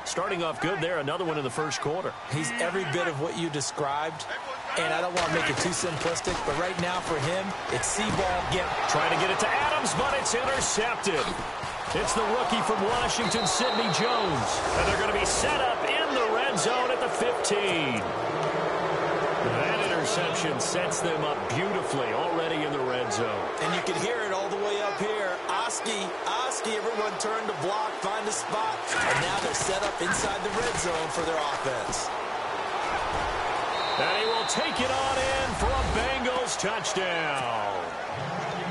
Starting off good there, another one in the first quarter. He's every bit of what you described, and I don't want to make it too simplistic, but right now for him, it's see ball. Trying to get it to Adams, but it's intercepted. It's the rookie from Washington, Sidney Jones, and they're going to be set up in the red zone at the 15. That interception sets them up beautifully already in the red zone. And you can hear it all the way up here. Oski, everyone turned to block, find a spot, and now they're set up inside the red zone for their offense. And he will take it on in for a Bengals touchdown.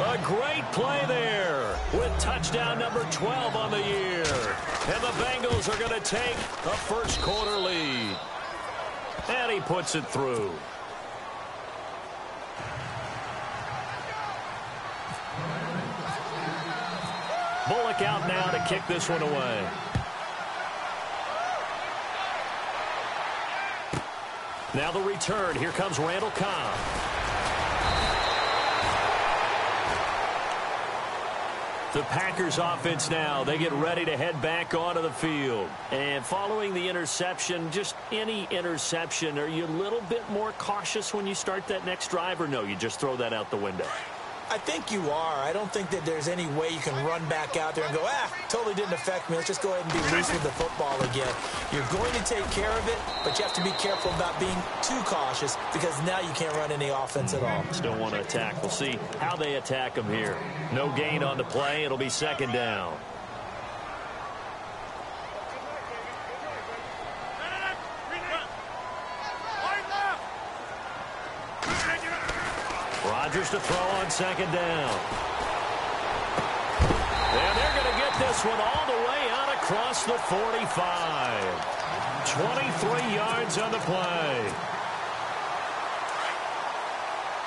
A great play there with touchdown number 12 on the year. And the Bengals are going to take a first quarter lead. And he puts it through. Bullock out now to kick this one away. Now the return. Here comes Randall Cobb. The Packers offense now. They get ready to head back onto the field. And following the interception, just any interception, are you a little bit more cautious when you start that next drive, or no, you just throw that out the window? I think you are. I don't think that there's any way you can run back out there and go, totally didn't affect me. Let's just go ahead and be loose with the football again. You're going to take care of it, but you have to be careful about being too cautious because now you can't run any offense at all. Still want to attack. We'll see how they attack them here. No gain on the play. It'll be second down. Rodgers to throw on second down. And they're going to get this one all the way out across the 45. 23 yards on the play.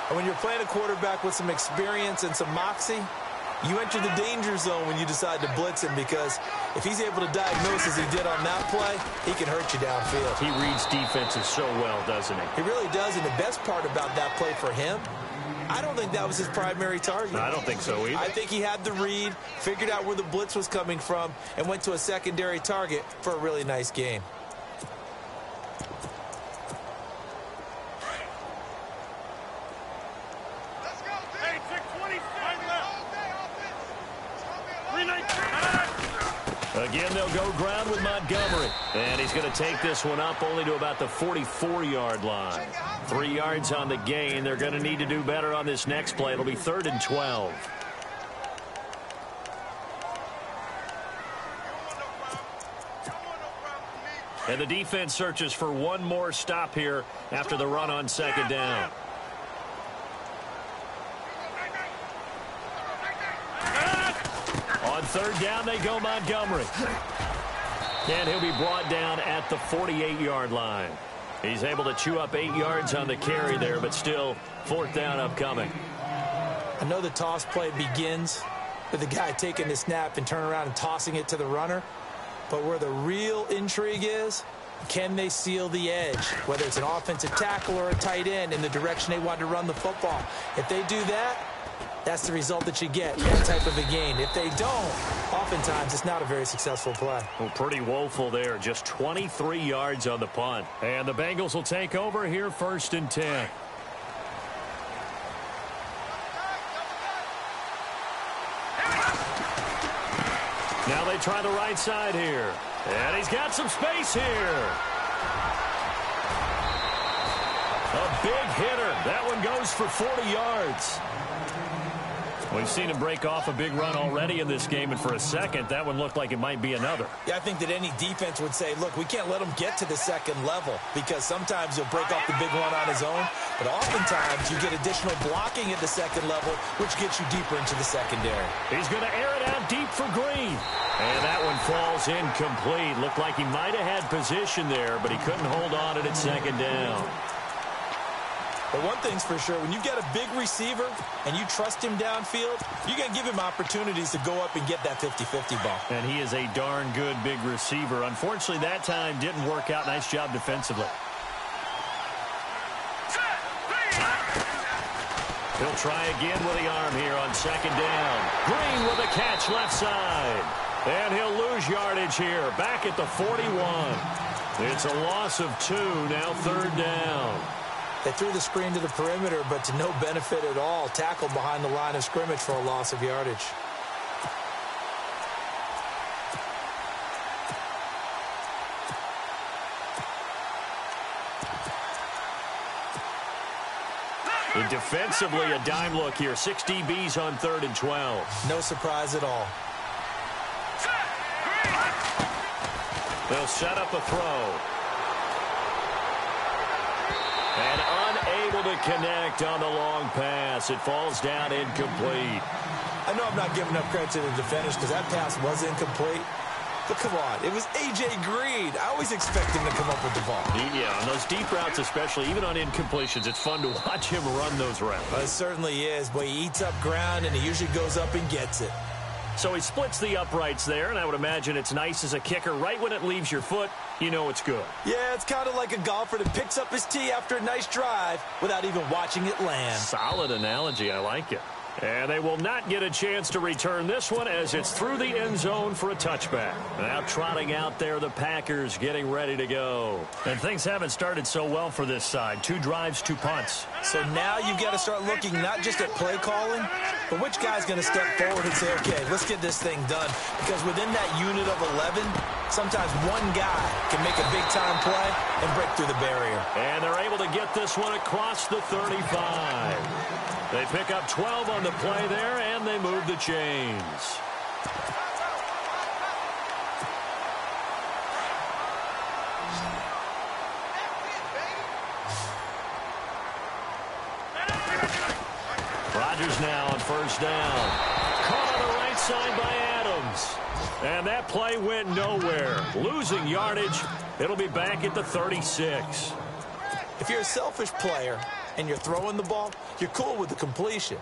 And when you're playing a quarterback with some experience and some moxie, you enter the danger zone when you decide to blitz him, because if he's able to diagnose as he did on that play, he can hurt you downfield. He reads defenses so well, doesn't he? He really does, and the best part about that play for him, I don't think that was his primary target. I don't think so either. I think he had the read, figured out where the blitz was coming from, and went to a secondary target for a really nice gain. Let's go, hey, 620, right left. Again, they'll go ground with Montgomery. And he's going to take this one up only to about the 44-yard line. 3 yards on the gain. They're going to need to do better on this next play. It'll be 3rd and 12. And the defense searches for one more stop here after the run on second down. On third down, they go Montgomery. And he'll be brought down at the 48-yard line. He's able to chew up 8 yards on the carry there, but still 4th down upcoming. I know the toss play begins with the guy taking the snap and turning around and tossing it to the runner. But where the real intrigue is, can they seal the edge? Whether it's an offensive tackle or a tight end in the direction they want to run the football. If they do that, that's the result that you get, that type of a gain. If they don't, oftentimes it's not a very successful play. Well, pretty woeful there. Just 23 yards on the punt. And the Bengals will take over here 1st and 10. Now they try the right side here. And he's got some space here. A big hitter. That one goes for 40 yards. We've seen him break off a big run already in this game, and for a second, that one looked like it might be another. Yeah, I think that any defense would say, look, we can't let him get to the second level, because sometimes he'll break off the big run on his own, but oftentimes you get additional blocking at the second level, which gets you deeper into the secondary. He's going to air it out deep for Green. And that one falls incomplete. Looked like he might have had position there, but he couldn't hold on it at second down. But one thing's for sure, when you've got a big receiver and you trust him downfield, you're going to give him opportunities to go up and get that 50-50 ball. And he is a darn good big receiver. Unfortunately, that time didn't work out. Nice job defensively. He'll try again with the arm here on second down. Green with a catch left side. And he'll lose yardage here, back at the 41. It's a loss of 2, now 3rd down. They threw the screen to the perimeter, but to no benefit at all. Tackled behind the line of scrimmage for a loss of yardage. And defensively, a dime look here. 6 DBs on 3rd and 12. No surprise at all. They'll set up a throw. And unable to connect on the long pass. It falls down incomplete. I know I'm not giving up credit to the defenders because that pass was incomplete. But come on, it was A.J. Green. I always expect him to come up with the ball. Yeah, on those deep routes especially, even on incompletions, it's fun to watch him run those routes. It certainly is, but he eats up ground, and he usually goes up and gets it. So he splits the uprights there, and I would imagine it's nice as a kicker. Right when it leaves your foot, you know it's good. Yeah, it's kind of like a golfer that picks up his tee after a nice drive without even watching it land. Solid analogy. I like it. And they will not get a chance to return this one as it's through the end zone for a touchback. Now trotting out there, the Packers getting ready to go. And things haven't started so well for this side. 2 drives, 2 punts. So now you've got to start looking not just at play calling, but which guy's going to step forward and say, okay, let's get this thing done. Because within that unit of 11, sometimes one guy can make a big-time play and break through the barrier. And they're able to get this one across the 35. They pick up 12 on the play there, and they move the chains. Rodgers now on 1st down. Caught on the right side by Adams. And that play went nowhere. Losing yardage. It'll be back at the 36. If you're a selfish player and you're throwing the ball, you're cool with the completion.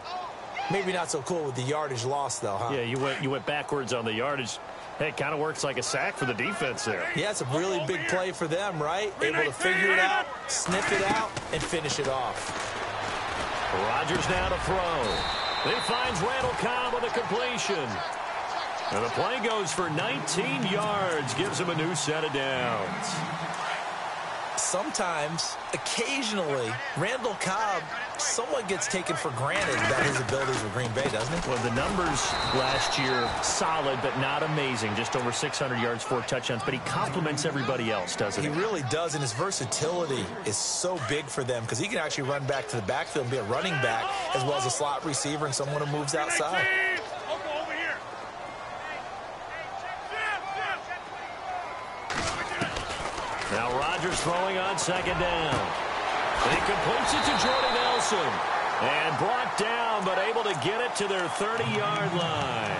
Maybe not so cool with the yardage loss, though, huh? Yeah, you went backwards on the yardage. Hey, it kind of works like a sack for the defense there. Yeah, it's a really big play for them, right? Able to figure it out, sniff it out, and finish it off. Rodgers now to throw. He finds Randall Cobb with a completion. And the play goes for 19 yards, gives him a new set of downs. Sometimes, occasionally, Randall Cobb somewhat gets taken for granted about his abilities with Green Bay, doesn't he? Well, the numbers last year, solid but not amazing. Just over 600 yards, 4 touchdowns. But he complements everybody else, doesn't he? He really does, and his versatility is so big for them because he can actually run back to the backfield and be a running back as well as a slot receiver and someone who moves outside. Now Rodgers throwing on 2nd down. He completes it to Jordy Nelson. And brought down, but able to get it to their 30-yard line.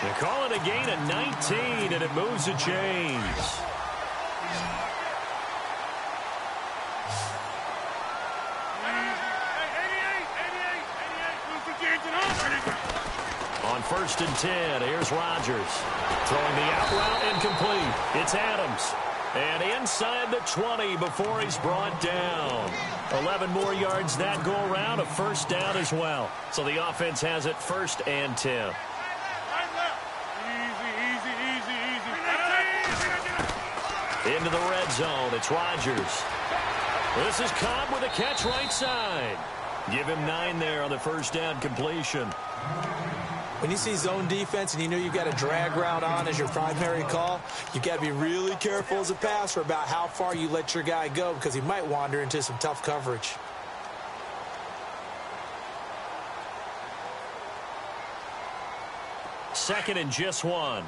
They call it a gain of 19, and it moves the chains. On 1st and 10, here's Rodgers. Throwing the out route incomplete. It's Adams. And inside the 20 before he's brought down. 11 more yards that go around, a 1st down as well. So the offense has it 1st and 10. Into the red zone, it's Rodgers. This is Cobb with a catch right side. Give him 9 there on the 1st down completion. When you see zone defense and you know you've got a drag route on as your primary call, you've got to be really careful as a passer about how far you let your guy go because he might wander into some tough coverage. Second and just 1.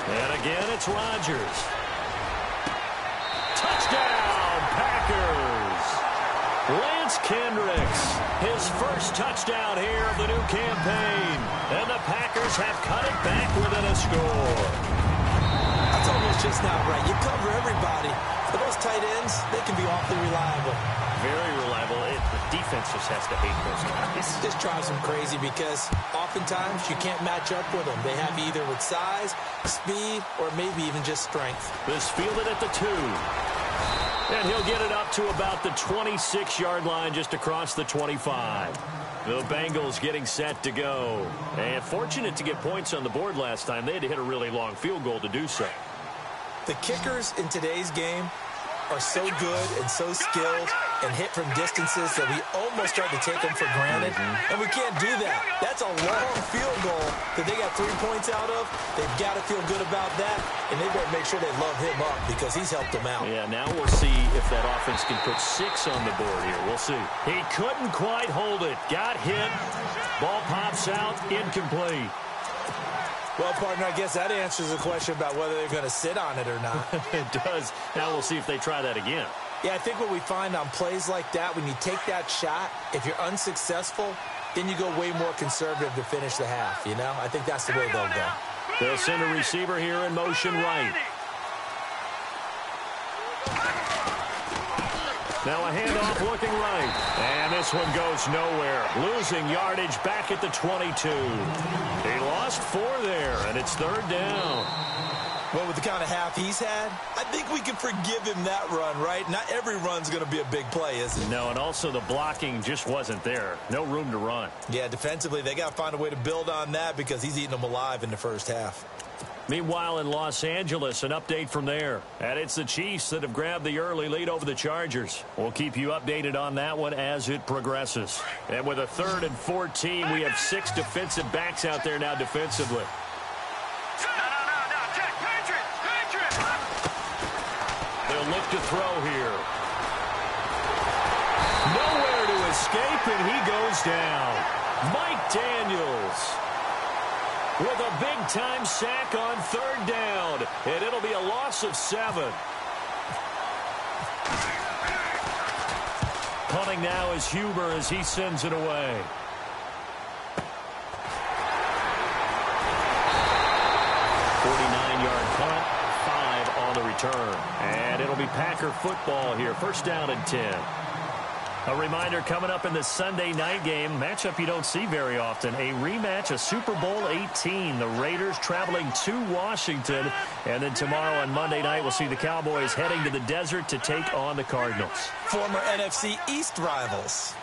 And again, it's Rodgers. Touchdown, Packers. Lance Kendricks, his first touchdown here of the new campaign. And the Packers have cut it back within a score. That's almost just not right. You cover everybody. But those tight ends, they can be awfully reliable. Very reliable. The defense just has to hate those guys. This drives them crazy because oftentimes you can't match up with them. They have either with size, speed, or maybe even just strength. This fielded at the 2. And he'll get it up to about the 26-yard line just across the 25. The Bengals getting set to go. And fortunate to get points on the board last time. They had to hit a really long field goal to do so. The kickers in today's game are so good and so skilled and hit from distances that we almost start to take them for granted. And we can't do that. That's a long field goal that they got 3 points out of. They've got to feel good about that, and they better make sure they love him up because he's helped them out. Yeah, now we'll see if that offense can put 6 on the board here. We'll see. He couldn't quite hold it. Got hit. Ball pops out. Incomplete. Well, partner, I guess that answers the question about whether they're going to sit on it or not. It does. Now we'll see if they try that again. Yeah, I think what we find on plays like that, when you take that shot, if you're unsuccessful, then you go way more conservative to finish the half, you know? I think that's the way they'll go. They'll send a receiver here in motion right. Now a handoff looking right. And this one goes nowhere. Losing yardage back at the 22. He lost 4 there, and it's 3rd down. Well, with the kind of half he's had, I think we can forgive him that run, right? Not every run's going to be a big play, is it? No, and also the blocking just wasn't there. No room to run. Yeah, defensively, they got to find a way to build on that because he's eating them alive in the first half. Meanwhile, in Los Angeles, an update from there. And it's the Chiefs that have grabbed the early lead over the Chargers. We'll keep you updated on that one as it progresses. And with a 3rd and 14, we have 6 defensive backs out there now defensively. They'll look to throw here. Nowhere to escape, and he goes down. Mike Daniels with a big-time sack on 3rd down, and it'll be a loss of 7. Punting now is Huber as he sends it away. Punt, 5 on the return. And it'll be Packer football here. 1st down and 10. A reminder coming up in the Sunday night game, matchup you don't see very often, a rematch of Super Bowl 18. The Raiders traveling to Washington. And then tomorrow on Monday night, we'll see the Cowboys heading to the desert to take on the Cardinals. Former NFC East rivals.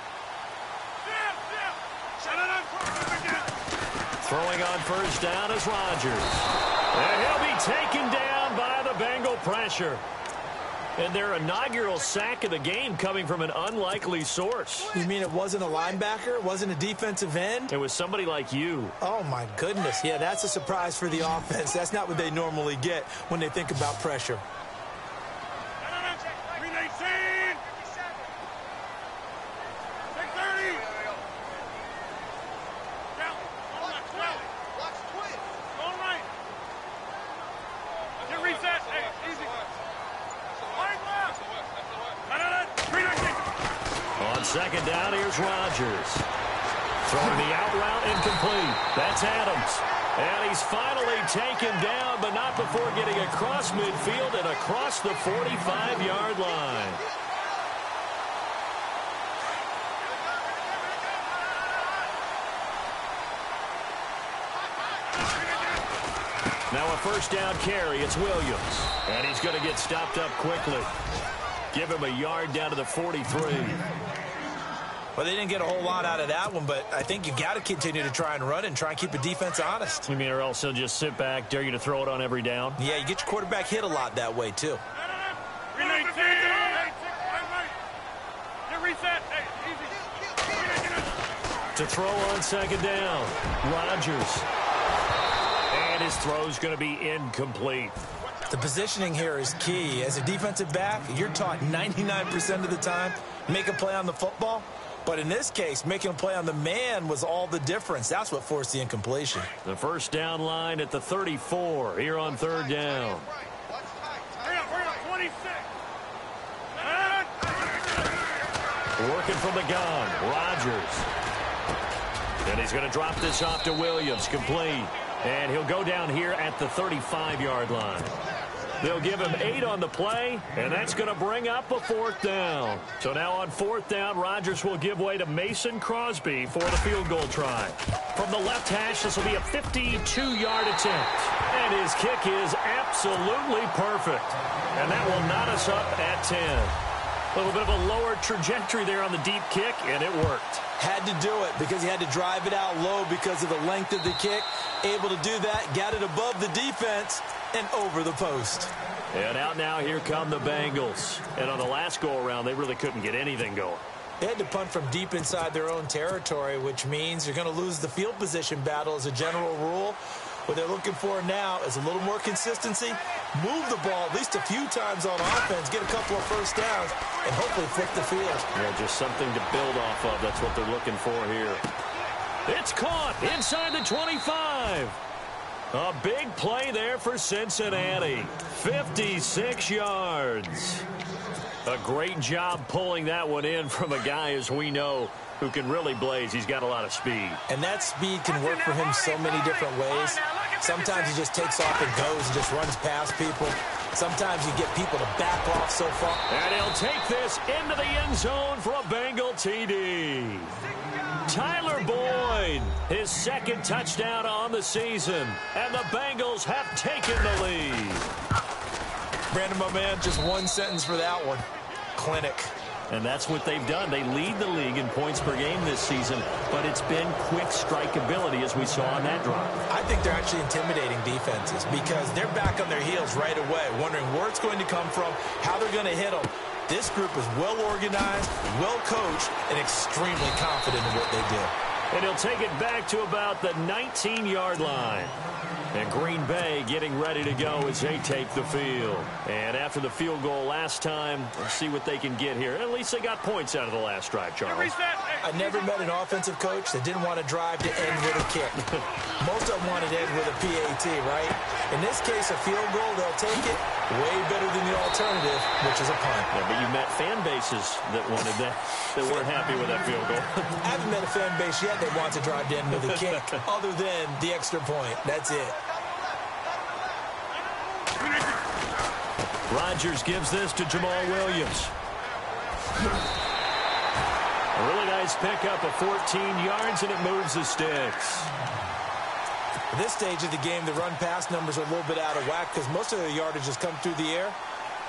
Throwing on 1st down is Rodgers. And he'll be taken down by the Bengal pressure. And their inaugural sack of the game coming from an unlikely source. You mean it wasn't a linebacker? It wasn't a defensive end? It was somebody like you. Oh, my goodness. Yeah, that's a surprise for the offense. That's not what they normally get when they think about pressure. On 2nd down, here's Rodgers. Throwing the out route incomplete. That's Adams. And he's finally taken down, but not before getting across midfield and across the 45-yard line. Now a 1st down carry. It's Williams. And he's going to get stopped up quickly. Give him a yard down to the 43. Well, they didn't get a whole lot out of that one, but I think you got to continue to try and run and try and keep the defense honest. You mean, or else he'll just sit back, dare you to throw it on every down? Yeah, you get your quarterback hit a lot that way, too. To throw on 2nd down, Rodgers. And his throw's going to be incomplete. The positioning here is key. As a defensive back, you're taught 99% of the time, make a play on the football. But in this case, making a play on the man was all the difference. That's what forced the incompletion. The 1st down line at the 34 here on 3rd down. Working from the gun, Rodgers. And he's going to drop this off to Williams, complete. And he'll go down here at the 35-yard line. They'll give him 8 on the play, and that's going to bring up a 4th down. So now on 4th down, Rodgers will give way to Mason Crosby for the field goal try. From the left hash, this will be a 52-yard attempt. And his kick is absolutely perfect. And that will knot us up at 10. A little bit of a lower trajectory there on the deep kick, and it worked. Had to do it because he had to drive it out low because of the length of the kick. Able to do that, got it above the defense and over the post. And out now, here come the Bengals. And on the last go-around, they really couldn't get anything going. They had to punt from deep inside their own territory, which means you're going to lose the field position battle as a general rule. What they're looking for now is a little more consistency, move the ball at least a few times on offense, get a couple of first downs, and hopefully flip the field. Yeah, just something to build off of. That's what they're looking for here. It's caught inside the 25. A big play there for Cincinnati. 56 yards. A great job pulling that one in from a guy, as we know, who can really blaze. He's got a lot of speed. And that speed can work for him so many different ways. Sometimes he just takes off and goes and just runs past people. Sometimes you get people to back off so far. And he'll take this into the end zone for a Bengal TD. Tyler Boyd, his 2nd touchdown on the season. And the Bengals have taken the lead. Brandon, my man, just one sentence for that one. Clinic. And that's what they've done. They lead the league in points per game this season, but it's been quick strike ability as we saw on that drive. I think they're actually intimidating defenses because they're back on their heels right away, wondering where it's going to come from, how they're going to hit them. This group is well organized, well coached, and extremely confident in what they do. And he'll take it back to about the 19-yard line. And Green Bay getting ready to go as they take the field. And after the field goal last time, let's see what they can get here. At least they got points out of the last drive, Charles. I never met an offensive coach that didn't want to drive to end with a kick. Most of them wanted to end with a PAT, right? In this case, a field goal, they'll take it way better than the alternative, which is a punt. Yeah, but you met fan bases that wanted that, that weren't happy with that field goal. I haven't met a fan base yet that wants to drive to end with a kick other than the extra point. That's it. Rodgers gives this to Jamal Williams. A really nice pickup of 14 yards, and it moves the sticks. At this stage of the game, the run-pass numbers are a little bit out of whack because most of the yardage has come through the air.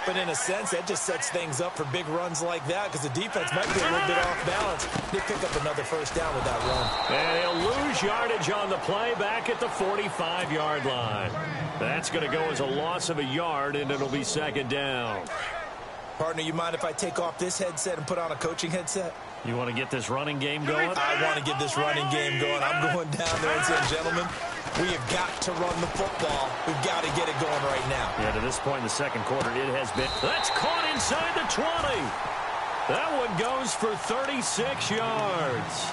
But in a sense, that just sets things up for big runs like that because the defense might be a little bit off balance. They pick up another first down with that run. And he'll lose yardage on the play back at the 45-yard line. That's going to go as a loss of a yard, and it'll be 2nd down. Partner, you mind if I take off this headset and put on a coaching headset? You want to get this running game going? I want to get this running game going. I'm going down there and saying, gentlemen, we have got to run the football. We've got to get it going right now. Yeah, to this point in the second quarter, it has been. That's caught inside the 20. That one goes for 36 yards.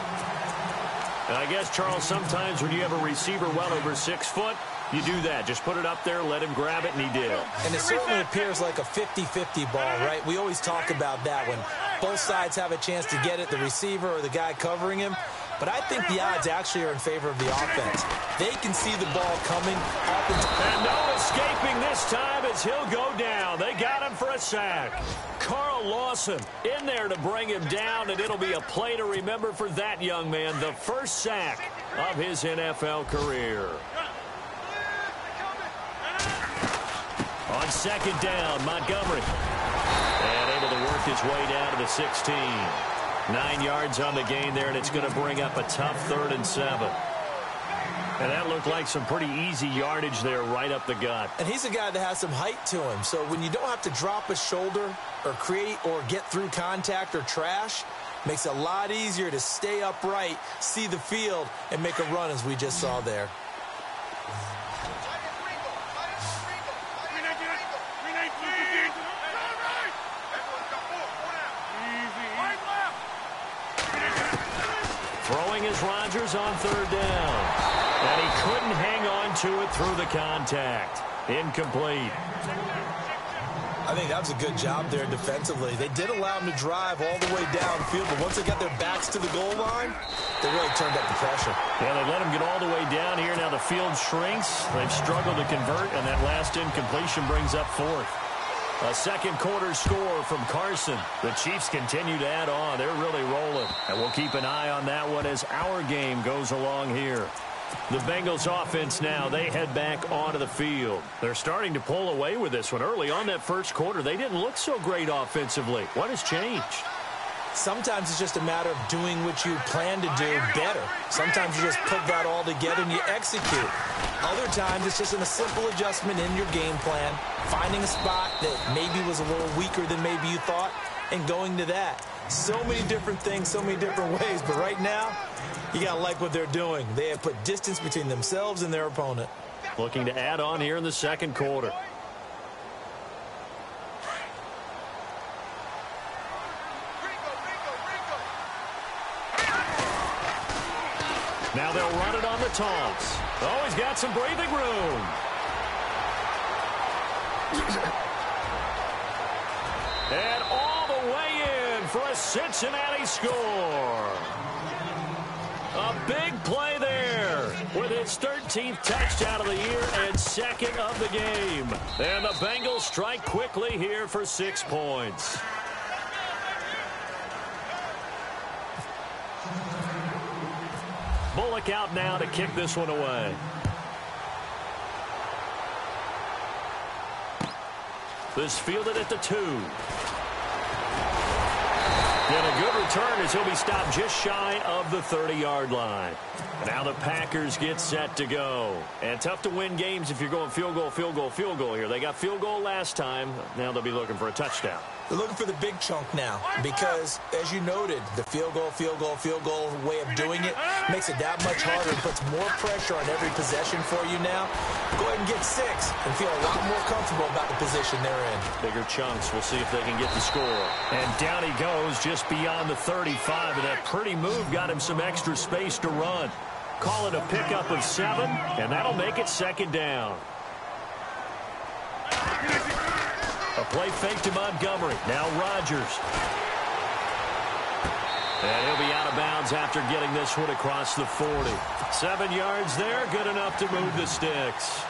And I guess, Charles, sometimes when you have a receiver well over 6 foot, you do that. Just put it up there, let him grab it, and he did. And it certainly appears like a 50-50 ball, right? We always talk about that when both sides have a chance to get it, the receiver or the guy covering him. But I think the odds actually are in favor of the offense. They can see the ball coming. And no escaping this time as he'll go down. They got him for a sack. Carl Lawson in there to bring him down, and it'll be a play to remember for that young man. The first sack of his NFL career. On 2nd down, Montgomery. And able to work his way down to the 16. 9 yards on the gain there, and it's going to bring up a tough 3rd and 7. And that looked like some pretty easy yardage there right up the gut. And he's a guy that has some height to him. So when you don't have to drop a shoulder or create or get through contact or trash, makes it a lot easier to stay upright, see the field, and make a run as we just saw there. Throwing is Rodgers on 3rd down. And he couldn't hang on to it through the contact. Incomplete. I think that was a good job there defensively. They did allow them to drive all the way downfield, but once they got their backs to the goal line, they really turned up the pressure. Yeah, they let them get all the way down here. Now the field shrinks. They've struggled to convert, and that last incompletion brings up fourth. A second quarter score from Carson. The Chiefs continue to add on. They're really rolling. And we'll keep an eye on that one as our game goes along here. The Bengals offense now, they head back onto the field. They're starting to pull away with this one. Early on that first quarter, they didn't look so great offensively. What has changed? Sometimes it's just a matter of doing what you plan to do better. Sometimes you just put that all together and you execute. Other times it's just a simple adjustment in your game plan, finding a spot that maybe was a little weaker than maybe you thought, and going to that. So many different things, so many different ways, but right now, you got to like what they're doing. They have put distance between themselves and their opponent. Looking to add on here in the second quarter. Now they'll run it on the toss. Oh, he's got some breathing room. And all the way in for a Cincinnati score. A big play there with his 13th touchdown of the year and second of the game. And the Bengals strike quickly here for 6 points. Bullock out now to kick this one away. This fielded at the 2. And a good return as he'll be stopped just shy of the 30-yard line. Now the Packers get set to go. And tough to win games if you're going field goal, field goal, field goal here. They got field goal last time. Now they'll be looking for a touchdown. They're looking for the big chunk now because, as you noted, the field goal way of doing it makes it that much harder and puts more pressure on every possession for you now. Go ahead and get 6 and feel a lot more comfortable about the position they're in. Bigger chunks. We'll see if they can get the score. And down he goes just beyond the 35, and that pretty move got him some extra space to run. Call it a pickup of 7, and that'll make it second down. A play fake to Montgomery. Now Rodgers. And he'll be out of bounds after getting this one across the 40. 7 yards there, good enough to move the sticks.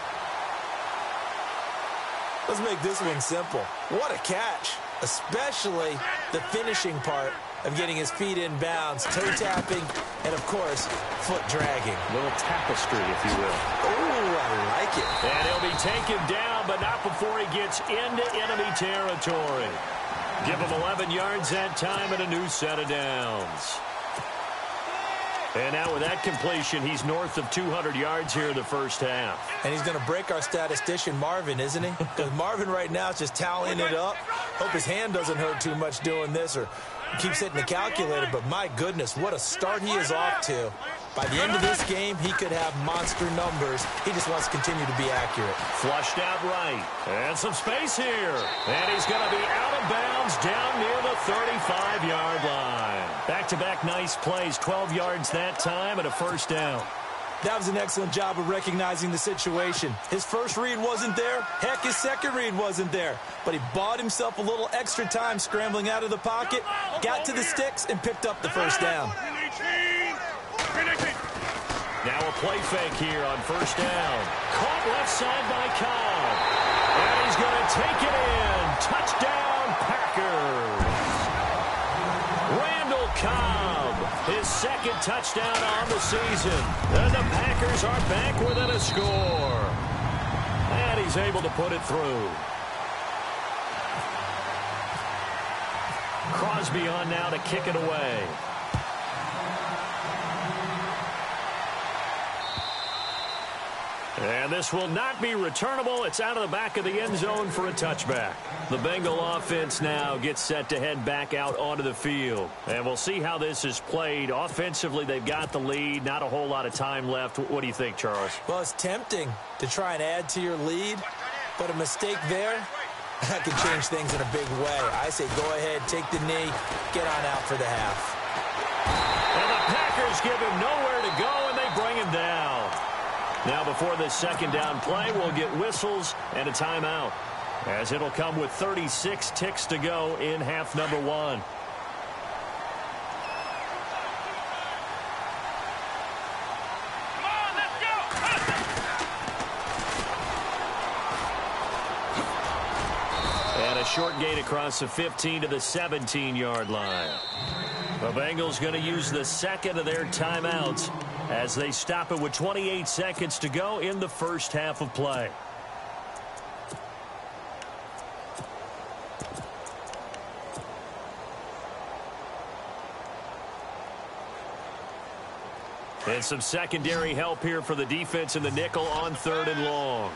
Let's make this one simple. What a catch, especially the finishing part of getting his feet in bounds, toe tapping, and, of course, foot dragging. A little tapestry, if you will. Oh, I like it. And he'll be taken down, but not before he gets into enemy territory. Give him 11 yards that time and a new set of downs. And now with that completion, he's north of 200 yards here in the first half. And he's going to break our statistician Marvin, isn't he? Because Marvin right now is just tallying it up. Hope his hand doesn't hurt too much doing this or keeps hitting the calculator. But my goodness, what a start he is off to. By the end of this game, he could have monster numbers. He just wants to continue to be accurate. Flushed out right. And some space here. And he's going to be out of bounds down near the 35-yard line. Back-to-back nice plays. 12 yards that time and a first down. That was an excellent job of recognizing the situation. His first read wasn't there. Heck, his second read wasn't there. But he bought himself a little extra time scrambling out of the pocket, got to the sticks, and picked up the first down. Now a play fake here on first down. Caught left side by Cobb. And he's going to take it in. Touchdown, Packers. Randall Cobb, his second touchdown on the season. And the Packers are back within a score. And he's able to put it through. Crosby on now to kick it away. And this will not be returnable. It's out of the back of the end zone for a touchback. The Bengal offense now gets set to head back out onto the field. And we'll see how this is played. Offensively, they've got the lead. Not a whole lot of time left. What do you think, Charles? Well, it's tempting to try and add to your lead, but a mistake there, that could change things in a big way. I say go ahead, take the knee, get on out for the half. And the Packers give him nowhere to go, and they bring him down. Now, before this second down play, we'll get whistles and a timeout. as it'll come with 36 ticks to go in half number one. And a short gain across the 15 to the 17-yard line. The Bengals going to use the second of their timeouts as they stop it with 28 seconds to go in the first half of play. And some secondary help here for the defense in the nickel on 3rd and long.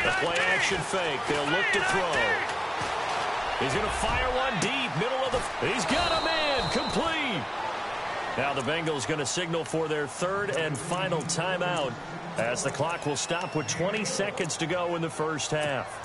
The play action fake. They'll look to throw. He's going to fire one deep, middle of the... He's got a man, complete. Now the Bengals going to signal for their 3rd and final timeout as the clock will stop with 20 seconds to go in the first half.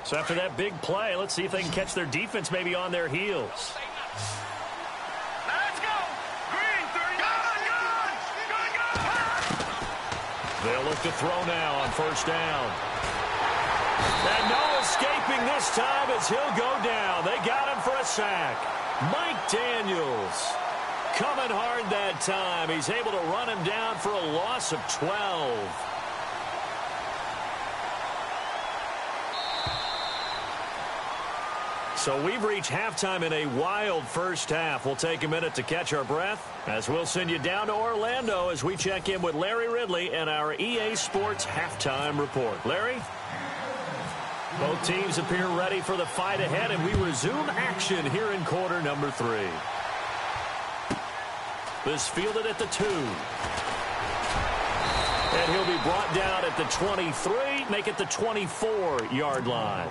So after that big play, let's see if they can catch their defense maybe on their heels. Let's go! Green, 30. They'll look to throw now on first down. And no escaping this time as he'll go down. They got him for a sack. Mike Daniels coming hard that time. He's able to run him down for a loss of 12. So we've reached halftime in a wild first half. We'll take a minute to catch our breath as we'll send you down to Orlando as we check in with Larry Ridley and our EA Sports halftime report. Larry? Both teams appear ready for the fight ahead, and we resume action here in quarter number 3. This fielded at the 2. And he'll be brought down at the 23, make it the 24-yard line.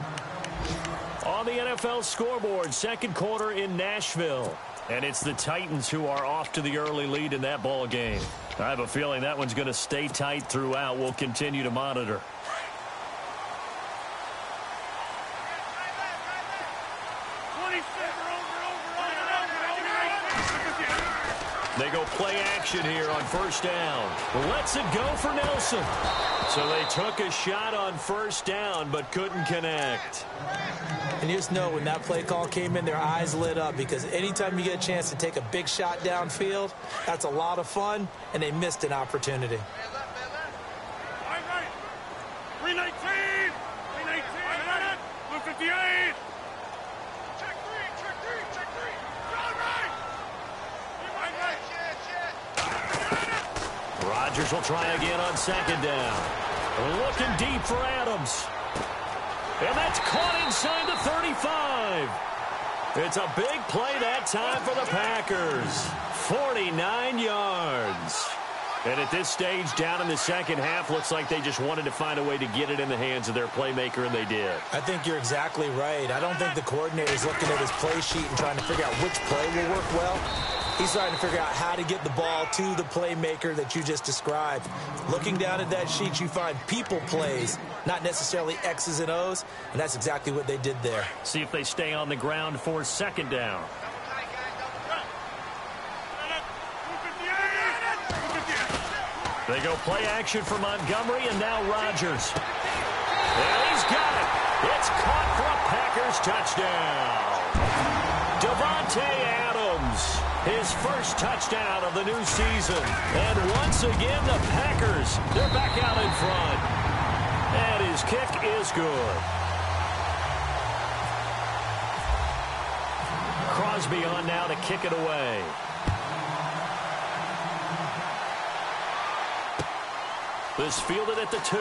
On the NFL scoreboard, second quarter in Nashville. And it's the Titans who are off to the early lead in that ball game. I have a feeling that one's going to stay tight throughout. We'll continue to monitor. They go play action here on first down. Lets it go for Nelson. So they took a shot on first down but couldn't connect. And you just know when that play call came in, their eyes lit up, because anytime you get a chance to take a big shot downfield, that's a lot of fun, and they missed an opportunity. 319! 319! 158! Check 3! Check 3! Check 3! Right! Rodgers will try again on second down. Looking deep for Adams. And that's caught inside the 35. It's a big play that time for the Packers. 49 yards. And at this stage, down in the second half, looks like they just wanted to find a way to get it in the hands of their playmaker, and they did. I think you're exactly right. I don't think the coordinator's looking at his play sheet and trying to figure out which play will work well. He's trying to figure out how to get the ball to the playmaker that you just described. Looking down at that sheet, you find people plays, not necessarily X's and O's, and that's exactly what they did there. See if they stay on the ground for second down. They go play action for Montgomery, and now Rodgers. And he's got it. It's caught for a Packers touchdown. Devontae Adams, his first touchdown of the new season. And once again, the Packers, they're back out in front. And his kick is good. Crosby on now to kick it away. This fielded at the 2.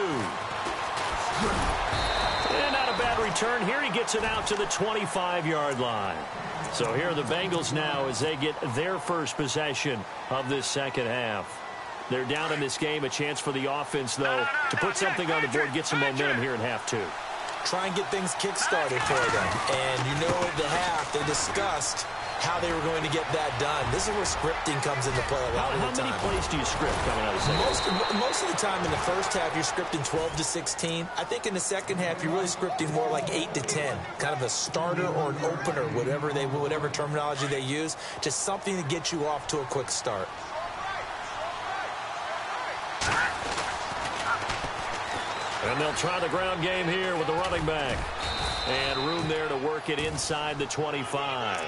And not a bad return here. He gets it out to the 25-yard line. So here are the Bengals now as they get their first possession of this second half. They're down in this game. A chance for the offense, though, to put something on the board, get some momentum here in half 2. Try and get things kick-started for them. And you know at the half they discussed how they were going to get that done. This is where scripting comes into play a lot of the time. How many plays do you script coming out of the second? Most of the time in the first half, you're scripting 12 to 16. I think in the second half, you're really scripting more like 8 to 10. Kind of a starter or an opener, whatever terminology they use. Just something to get you off to a quick start. And they'll try the ground game here with the running back. And room there to work it inside the 25.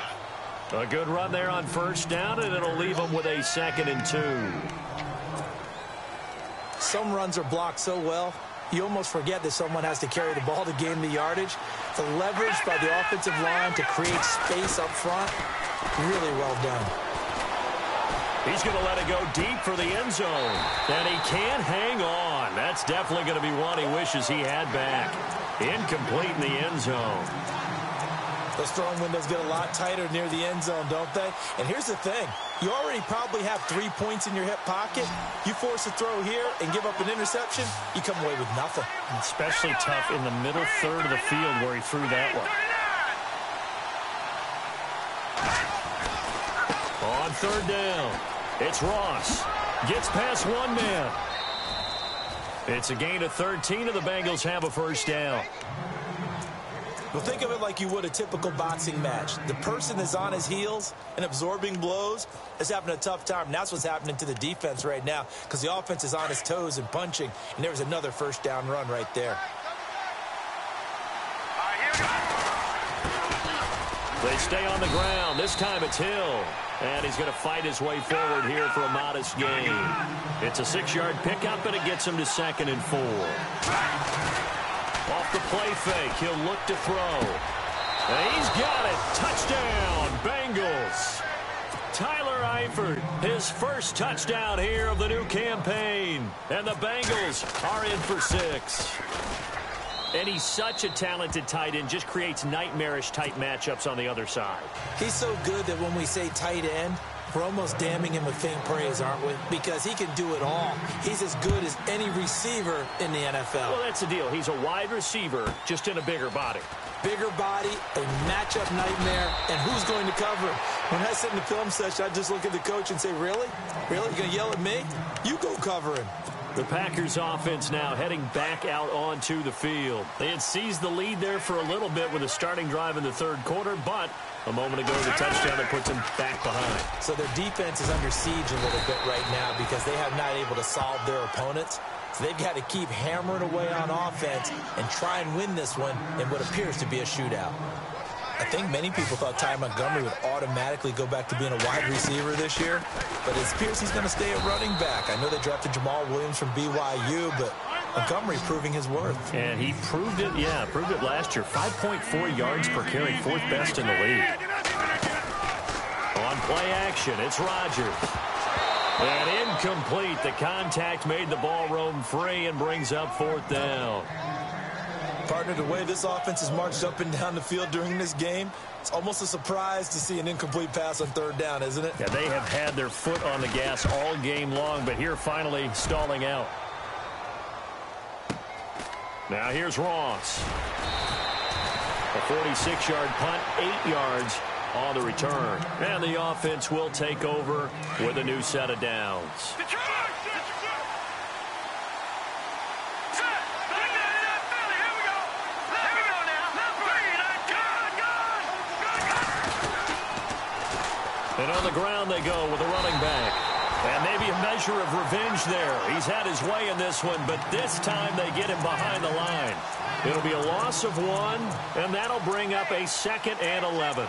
A good run there on first down, and it'll leave them with a 2nd and 2. Some runs are blocked so well, you almost forget that someone has to carry the ball to gain the yardage. The leverage by the offensive line to create space up front, really well done. He's going to let it go deep for the end zone. And he can't hang on. That's definitely going to be one he wishes he had back. Incomplete in the end zone. Those throwing windows get a lot tighter near the end zone, don't they? And here's the thing. You already probably have 3 points in your hip pocket. You force a throw here and give up an interception, you come away with nothing. Especially tough in the middle third of the field where he threw that one. On third down, it's Ross. Gets past one man. It's a gain of 13, and the Bengals have a first down. Well, think of it like you would a typical boxing match. The person is on his heels and absorbing blows is having a tough time. And that's what's happening to the defense right now because the offense is on his toes and punching. And there's another first down run right there. They stay on the ground. This time it's Hill. And he's going to fight his way forward here for a modest gain. It's a 6-yard pickup, and it gets him to 2nd and 4. Off the play fake, he'll look to throw. And he's got it. Touchdown, Bengals. Tyler Eifert, his first touchdown here of the new campaign. And the Bengals are in for 6. And he's such a talented tight end, just creates nightmarish-type matchups on the other side. He's so good that when we say tight end, we're almost damning him with faint praise, aren't we? Because he can do it all. He's as good as any receiver in the NFL. Well, that's the deal. He's a wide receiver, just in a bigger body. Bigger body, a matchup nightmare, and who's going to cover him? When I sit in the film session, I just look at the coach and say, really? Really? You going to yell at me? You go cover him. The Packers offense now heading back out onto the field. They had seized the lead there for a little bit with a starting drive in the third quarter, but a moment ago the touchdown that puts them back behind. So their defense is under siege a little bit right now because they have not able to solve their opponents. So they've got to keep hammering away on offense and try and win this one in what appears to be a shootout. I think many people thought Ty Montgomery would automatically go back to being a wide receiver this year, but it appears he's going to stay at running back. I know they drafted Jamal Williams from BYU, but Montgomery proving his worth. And he proved it, proved it last year. 5.4 yards per carry, 4th best in the league. On play action, it's Rodgers. And incomplete. The contact made the ball roam free and brings up 4th down. Partner, the way this offense has marched up and down the field during this game, it's almost a surprise to see an incomplete pass on 3rd down, isn't it? Yeah, they have had their foot on the gas all game long, but here finally stalling out. Now here's Ross. A 46-yard punt, 8 yards on the return. And the offense will take over with a new set of downs. And on the ground they go with a running back. And maybe a measure of revenge there. He's had his way in this one, but this time they get him behind the line. It'll be a loss of 1, and that'll bring up a 2nd and 11.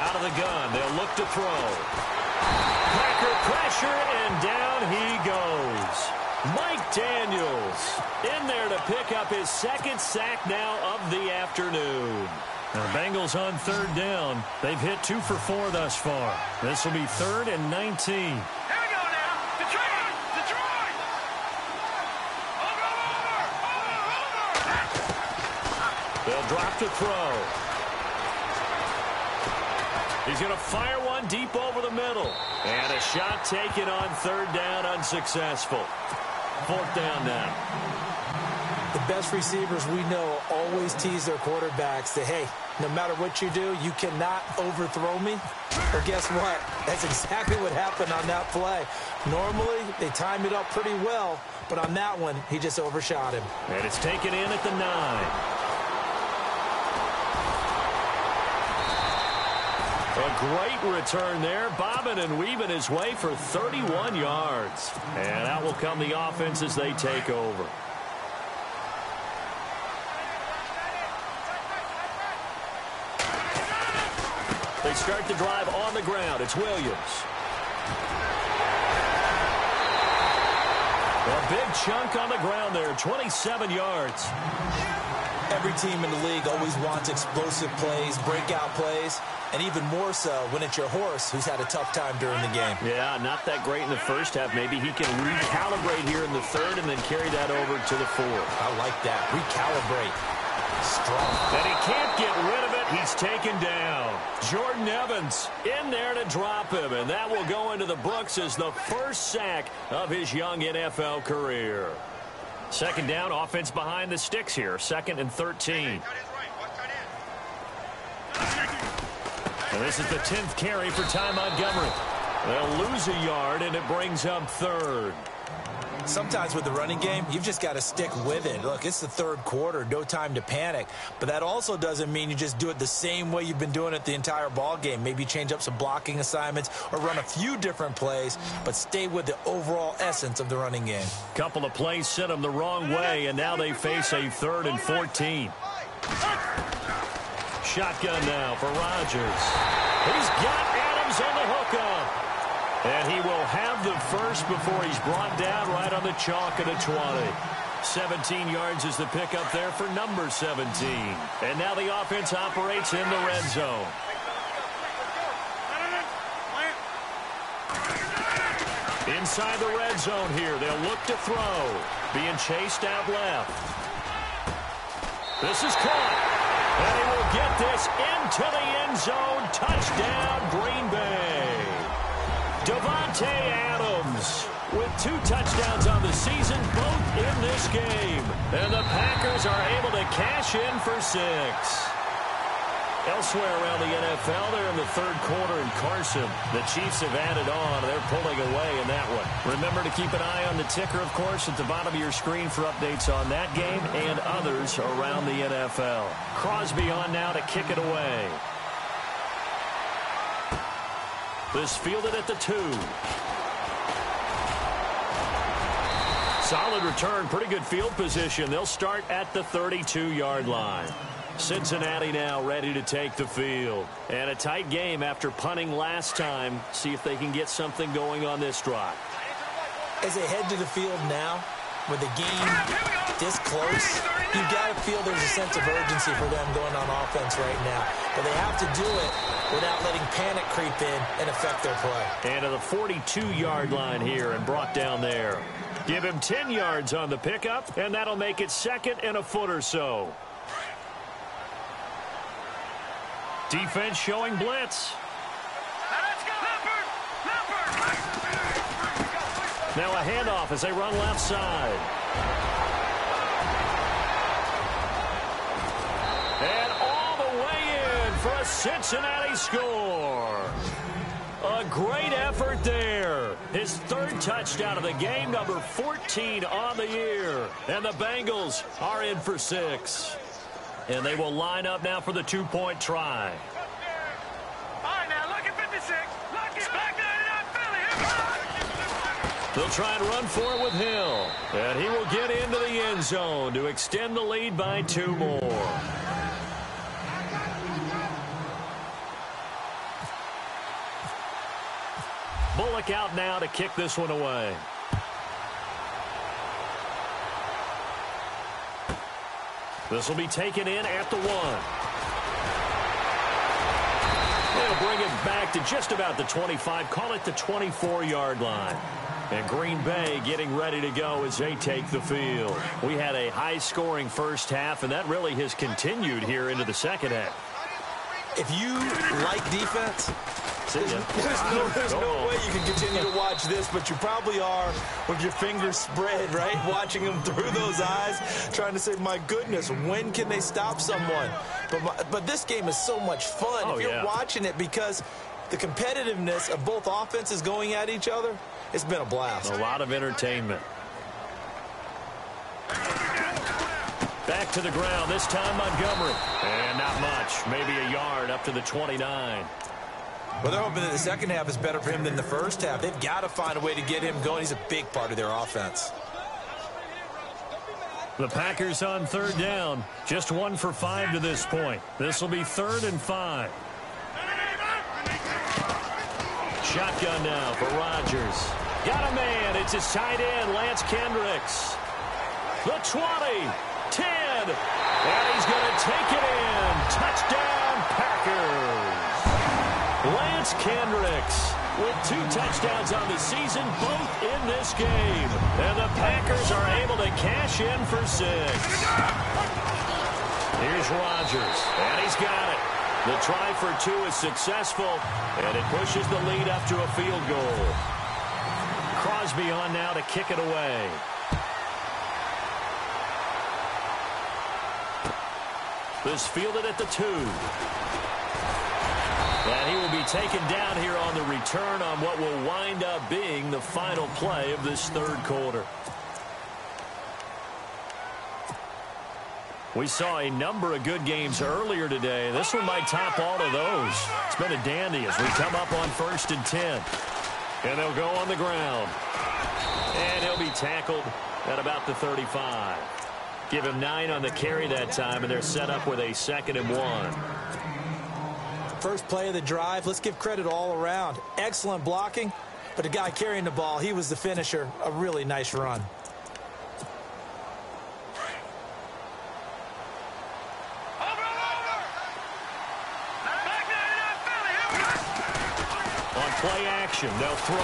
Out of the gun, they'll look to throw. Packer pressure, and down he goes. Mike Daniels in there to pick up his 2nd sack now of the afternoon. The Bengals on 3rd down. They've hit 2 for 4 thus far. This will be 3rd and 19. Here we go now. Detroit! Detroit! Over! They'll drop to throw. He's going to fire one deep over the middle. And a shot taken on third down, unsuccessful. Fourth down now. The best receivers we know always tease their quarterbacks that, hey, no matter what you do, you cannot overthrow me. Well, guess what? That's exactly what happened on that play. Normally, they time it up pretty well, but on that one, he just overshot him. And it's taken in at the 9. A great return there, bobbing and weaving his way for 31 yards. And out will come the offense as they take over. They start the drive on the ground. It's Williams. A big chunk on the ground there, 27 yards. Every team in the league always wants explosive plays, breakout plays, and even more so when it's your horse who's had a tough time during the game. Yeah, not that great in the first half. Maybe he can recalibrate here in the third and then carry that over to the fourth. I like that. Recalibrate. Strong. And he can't get rid of it. He's taken down. Jordan Evans in there to drop him, and that will go into the books as the first sack of his young NFL career. Second down, offense behind the sticks here. 2nd and 13. And this is the 10th carry for Ty Montgomery. They'll lose a yard, and it brings up third. Sometimes with the running game, you've just got to stick with it. Look, it's the third quarter, no time to panic. But that also doesn't mean you just do it the same way you've been doing it the entire ball game. Maybe change up some blocking assignments or run a few different plays, but stay with the overall essence of the running game. Couple of plays sent them the wrong way, and now they face a 3rd and 14. Shotgun now for Rodgers. He's got Adams on the hookup. And he will have the first before he's brought down right on the chalk at a 20. 17 yards is the pickup there for number 17. And now the offense operates in the red zone. Inside the red zone here, they'll look to throw. Being chased out left. This is caught. And he will get this into the end zone. Touchdown, Green Bay. Davante Adams with 2 touchdowns on the season, both in this game. And the Packers are able to cash in for 6. Elsewhere around the NFL, they're in the 3rd quarter in Carson. The Chiefs have added on. They're pulling away in that one. Remember to keep an eye on the ticker, of course, at the bottom of your screen for updates on that game and others around the NFL. Crosby on now to kick it away. This fielded at the 2. Solid return, pretty good field position. They'll start at the 32-yard line. Cincinnati now ready to take the field. And a tight game after punting last time. See if they can get something going on this drive. As they head to the field now, with the game this close, you've got to feel there's a sense of urgency for them going on offense right now. But they have to do it without letting panic creep in and affect their play. And to the 42-yard line here and brought down there. Give him 10 yards on the pickup, and that'll make it 2nd and a foot or so. Defense showing blitz. Now a handoff as they run left side. And all the way in for a Cincinnati score. A great effort there. His 3rd touchdown of the game, number 14 on the year. And the Bengals are in for 6. And they will line up now for the 2-point try. All right, now look at 56. Look at They'll try and run for it with Hill. And he will get into the end zone to extend the lead by 2 more. Bullock out now to kick this one away. This will be taken in at the 1. They'll bring it back to just about the 25, call it the 24-yard line. And Green Bay getting ready to go as they take the field. We had a high-scoring first half, and that really has continued here into the second half. If you like defense, there's no way you can continue to watch this, but you probably are with your fingers spread, right? Watching them through those eyes, trying to say, my goodness, when can they stop someone? But this game is so much fun if you're watching it, because the competitiveness of both offenses going at each other, it's been a blast. A lot of entertainment. Back to the ground, this time Montgomery. And not much, maybe a yard up to the 29. Well, they're hoping that the second half is better for him than the first half. They've got to find a way to get him going. He's a big part of their offense. The Packers on third down. Just 1 for 5 to this point. This will be 3rd and 5. Shotgun now for Rodgers. Got a man. It's his tight end, Lance Kendricks. The 20, 10, and he's going to take it in. Touchdown, Packers. Lance Kendricks with 2 touchdowns on the season, both in this game. And the Packers are able to cash in for 6. Here's Rodgers, and he's got it. The try for 2 is successful, and it pushes the lead up to a field goal. Crosby on now to kick it away. This fielded at the 2. And he will be taken down here on the return on what will wind up being the final play of this 3rd quarter. We saw a number of good games earlier today. This one might top all of those. It's been a dandy as we come up on 1st and 10. And they'll go on the ground. And he'll be tackled at about the 35. Give him 9 on the carry that time, and they're set up with a 2nd and 1. First play of the drive, let's give credit all around. Excellent blocking, but the guy carrying the ball, he was the finisher. A really nice run. On play action, they'll throw.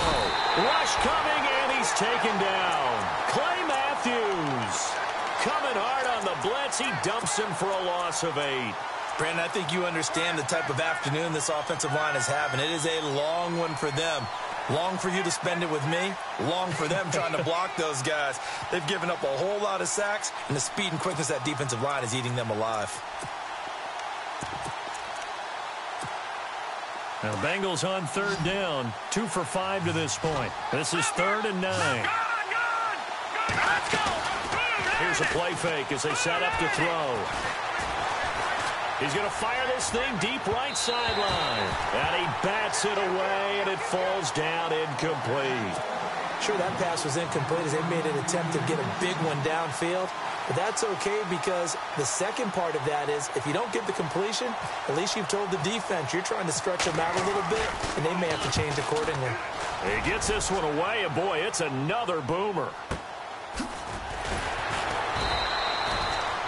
Rush coming, and he's taken down. Clay Matthews coming hard on the blitz. He dumps him for a loss of 8. Brandon, I think you understand the type of afternoon this offensive line is having. It is a long one for them. Long for you to spend it with me. Long for them trying to block those guys. They've given up a whole lot of sacks, and the speed and quickness of that defensive line is eating them alive. Now, Bengals on 3rd down. 2 for 5 to this point. This is 3rd and 9. Here's a play fake as they set up to throw. He's going to fire this thing deep right sideline. And he bats it away, and it falls down incomplete. Sure, that pass was incomplete as they made an attempt to get a big one downfield. But that's okay, because the second part of that is if you don't get the completion, at least you've told the defense you're trying to stretch them out a little bit, and they may have to change accordingly. He gets this one away, and boy, it's another boomer.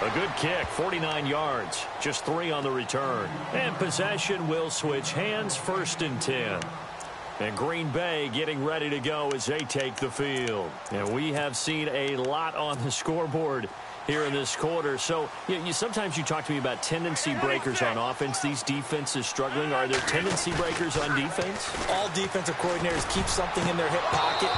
A good kick, 49 yards, just 3 on the return. And possession will switch hands, 1st and 10. And Green Bay getting ready to go as they take the field. And we have seen a lot on the scoreboard here in this quarter. So sometimes you talk to me about tendency breakers on offense. These defenses struggling. Are there tendency breakers on defense? All defensive coordinators keep something in their hip pocket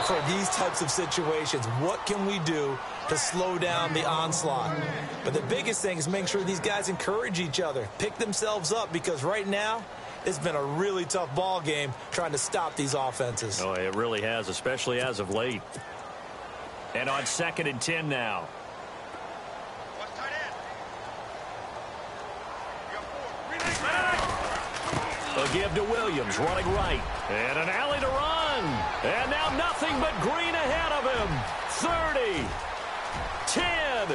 for these types of situations. What can we do to slow down the onslaught? But the biggest thing is make sure these guys encourage each other, pick themselves up, because right now it's been a really tough ball game trying to stop these offenses. Oh, it really has, especially as of late. And on 2nd and 10 now. A give to Williams, running right. And an alley to run. And now nothing but green ahead of him. 30. 10.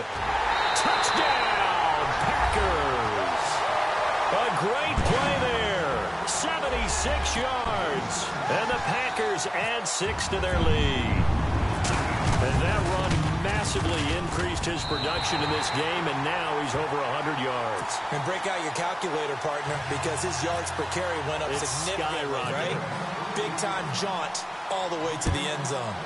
Touchdown, Packers. A great play there. 76 yards. And the Packers add 6 to their lead. And that run massively increased his production in this game, and now he's over 100 yards. And break out your calculator, partner, because his yards per carry went up significantly, right? Big-time jaunt all the way to the end zone.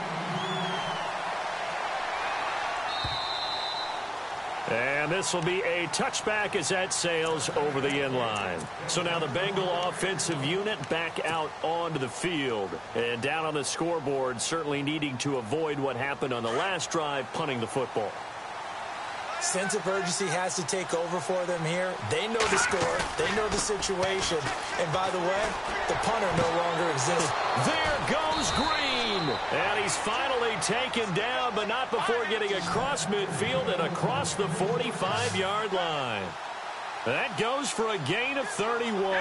And this will be a touchback as that sails over the end line. So now the Bengal offensive unit back out onto the field. And down on the scoreboard, certainly needing to avoid what happened on the last drive, punting the football. Sense of urgency has to take over for them here. They know the score. They know the situation. And by the way, the punter no longer exists. There goes Green. And he's finally taken down, but not before getting across midfield and across the 45-yard line. That goes for a gain of 31.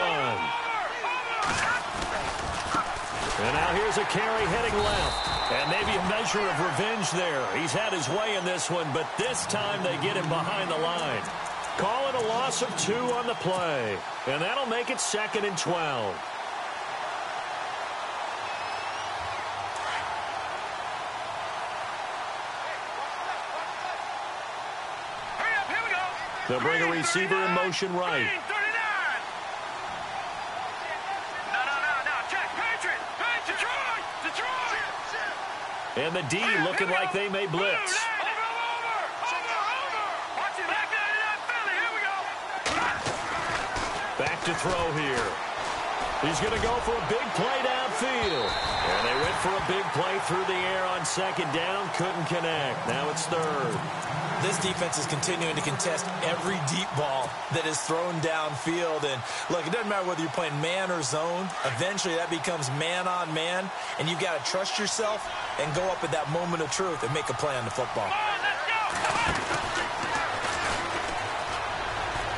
And now here's a carry heading left. And maybe a measure of revenge there. He's had his way in this one, but this time they get him behind the line. Call it a loss of 2 on the play. And that'll make it 2nd and 12. Hurry up, here we go. They'll bring a receiver in motion right. 39. No. Check. Patriot. Detroit. And the D looking like they may blitz. Over. Watch it. Back 99 Philly. Here we go. Back to throw here. He's going to go for a big play downfield. And they went for a big play through the air on 2nd down. Couldn't connect. Now it's 3rd. This defense is continuing to contest every deep ball that is thrown downfield. And look, it doesn't matter whether you're playing man or zone. Eventually that becomes man on man. And you've got to trust yourself and go up at that moment of truth and make a play on the football.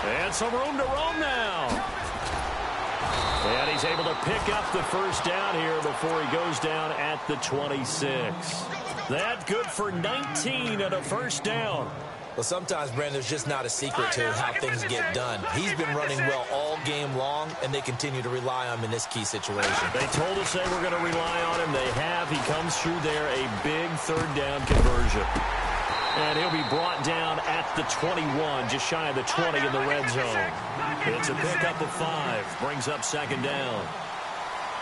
And some room to roam now. And he's able to pick up the first down here before he goes down at the 26. That good for 19 and a first down. Well, sometimes, Brandon, there's just not a secret to how things get done. He's been running well all game long, and they continue to rely on him in this key situation. They told us they were going to rely on him. They have. He comes through there, a big 3rd down conversion. And he'll be brought down at the 21, just shy of the 20 in the red zone. It's a pickup of 5, brings up 2nd down.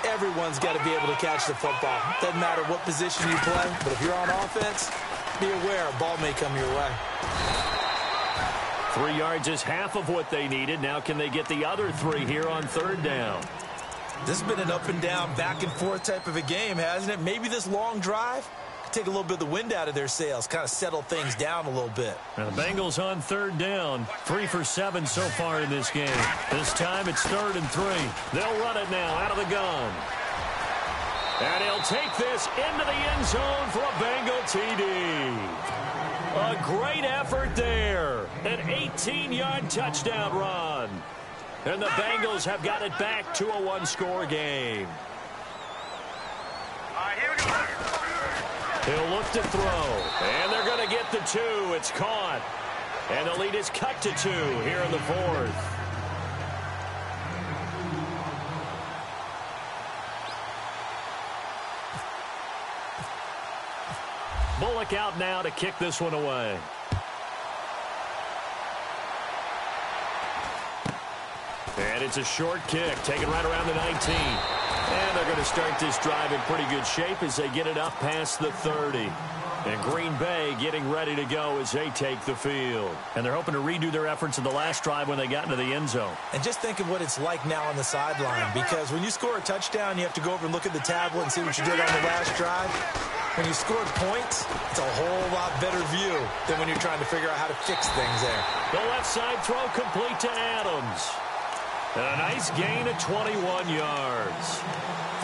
Everyone's got to be able to catch the football. Doesn't matter what position you play, but if you're on offense, be aware a ball may come your way. 3 yards is half of what they needed. Now can they get the other 3 here on 3rd down? This has been an up and down, back and forth type of a game, hasn't it? Maybe this long drive take a little bit of the wind out of their sails, kind of settle things down a little bit. Now the Bengals on 3rd down, 3 for 7 so far in this game. This time it's 3rd and 3. They'll run it now out of the gun. And he'll take this into the end zone for a Bengal TD. A great effort there. An 18-yard touchdown run. And the Bengals have got it back to a 1-score game. All right, here we go. He'll look to throw. And they're going to get the 2. It's caught. And the lead is cut to 2 here in the 4th. Bullock out now to kick this one away. And it's a short kick, taken right around the 19. And they're going to start this drive in pretty good shape as they get it up past the 30. And Green Bay getting ready to go as they take the field. And they're hoping to redo their efforts in the last drive when they got into the end zone. And just think of what it's like now on the sideline, because when you score a touchdown, you have to go over and look at the tablet and see what you did on the last drive. When you scored points, it's a whole lot better view than when you're trying to figure out how to fix things there. The left side throw complete to Adams. And a nice gain of 21 yards.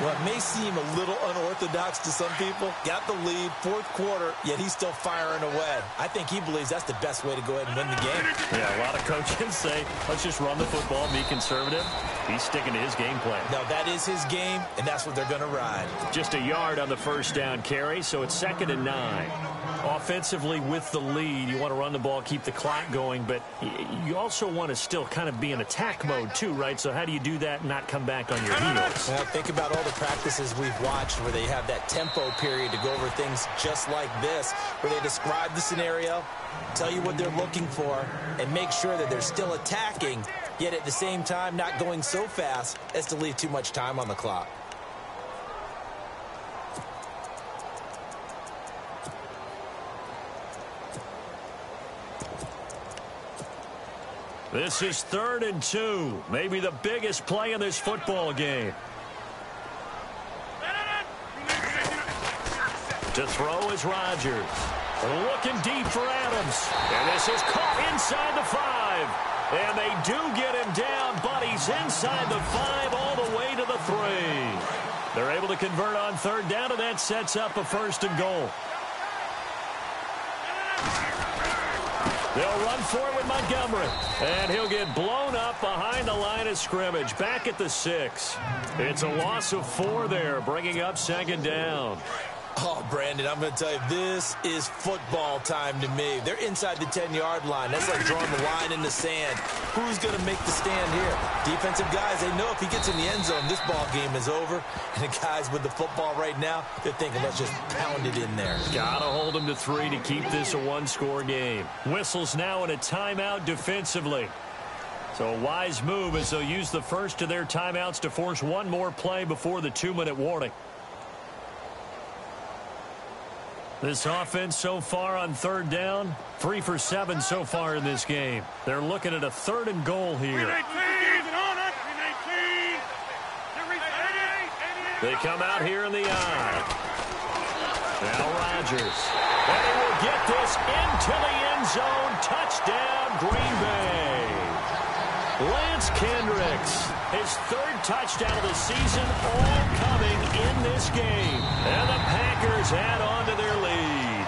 Well, it may seem a little unorthodox to some people. Got the lead, 4th quarter, yet he's still firing away. I think he believes that's the best way to go ahead and win the game. Yeah, a lot of coaches say, let's just run the football, be conservative. He's sticking to his game plan. No, that is his game, and that's what they're going to ride. Just a yard on the first down carry, so it's 2nd and 9. Offensively with the lead, you want to run the ball, keep the clock going, but you also want to still kind of be in attack mode too, right? So how do you do that and not come back on your heels? Well, think about all the practices we've watched where they have that tempo period to go over things just like this, where they describe the scenario, tell you what they're looking for, and make sure that they're still attacking, yet at the same time not going so fast as to leave too much time on the clock. This is 3rd and 2. Maybe the biggest play in this football game. To throw is Rodgers. Looking deep for Adams. And this is caught inside the 5. And they do get him down, but he's inside the 5 all the way to the 3. They're able to convert on 3rd down, and that sets up a 1st and goal. They'll run for it with Montgomery. And he'll get blown up behind the line of scrimmage. Back at the 6. It's a loss of 4 there, bringing up 2nd down. Oh, Brandon, I'm going to tell you, this is football time to me. They're inside the 10-yard line. That's like drawing the line in the sand. Who's going to make the stand here? Defensive guys, they know if he gets in the end zone, this ball game is over. And the guys with the football right now, they're thinking, let's just pound it in there. Got to hold him to 3 to keep this a 1-score game. Whistles now in a timeout defensively. So a wise move as they'll use the first of their timeouts to force one more play before the 2-minute warning. This offense so far on 3rd down, 3 for 7 so far in this game. They're looking at a 3rd and goal here. They come out here in the eye. Now Rodgers. And he will get this into the end zone. Touchdown, Green Bay. Lance Kendricks, his 3rd touchdown of the season, all coming in this game. And the Packers add on to their lead.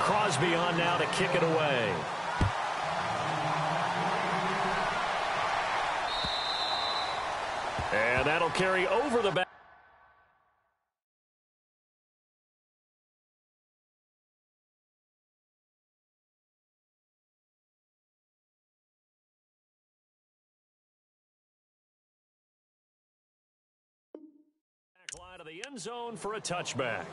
Crosby on now to kick it away. And that'll carry over the back. Line of the end zone for a touchback.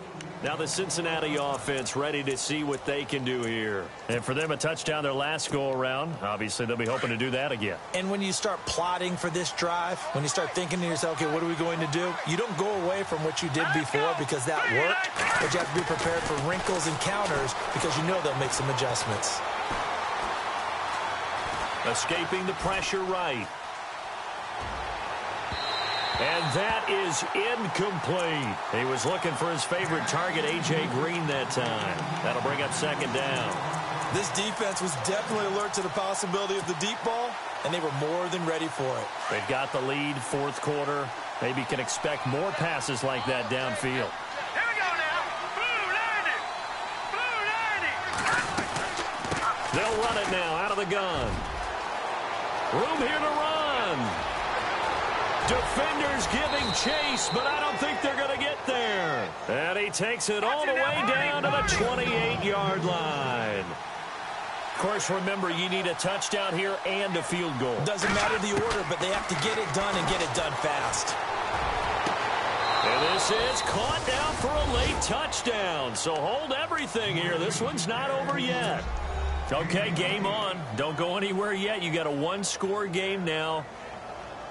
Now the Cincinnati offense ready to see what they can do here. And for them, a touchdown their last go-around. Obviously, they'll be hoping to do that again. And when you start plotting for this drive, when you start thinking to yourself, okay, what are we going to do? You don't go away from what you did before because that worked, but you have to be prepared for wrinkles and counters because you know they'll make some adjustments. Escaping the pressure right. And that is incomplete. He was looking for his favorite target, A.J. Green, that time. That'll bring up 2nd down. This defense was definitely alert to the possibility of the deep ball, and they were more than ready for it. They've got the lead, 4th quarter. Maybe can expect more passes like that downfield. Here we go now. Blue 90. Blue 90. They'll run it now out of the gun. Room here to run. Defenders giving chase, but I don't think they're going to get there. And he takes it all the way down to the 28-yard line. Of course, remember, you need a touchdown here and a field goal. Doesn't matter the order, but they have to get it done and get it done fast. And this is caught down for a late touchdown. So hold everything here. This one's not over yet. Okay, game on. Don't go anywhere yet. You got a 1-score game now.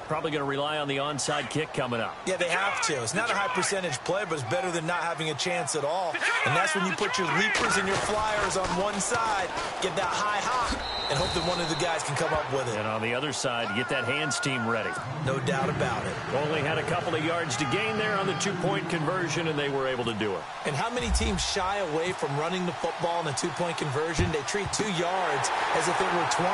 Probably going to rely on the onside kick coming up. Yeah, they have to. It's not a high percentage play, but it's better than not having a chance at all. And that's when you put your leapers and your flyers on one side, get that high hop, and hope that one of the guys can come up with it. And on the other side, get that hands team ready. No doubt about it. Only had a couple of yards to gain there on the 2-point conversion, and they were able to do it. And how many teams shy away from running the football in a 2-point conversion? They treat 2 yards as if it were 20.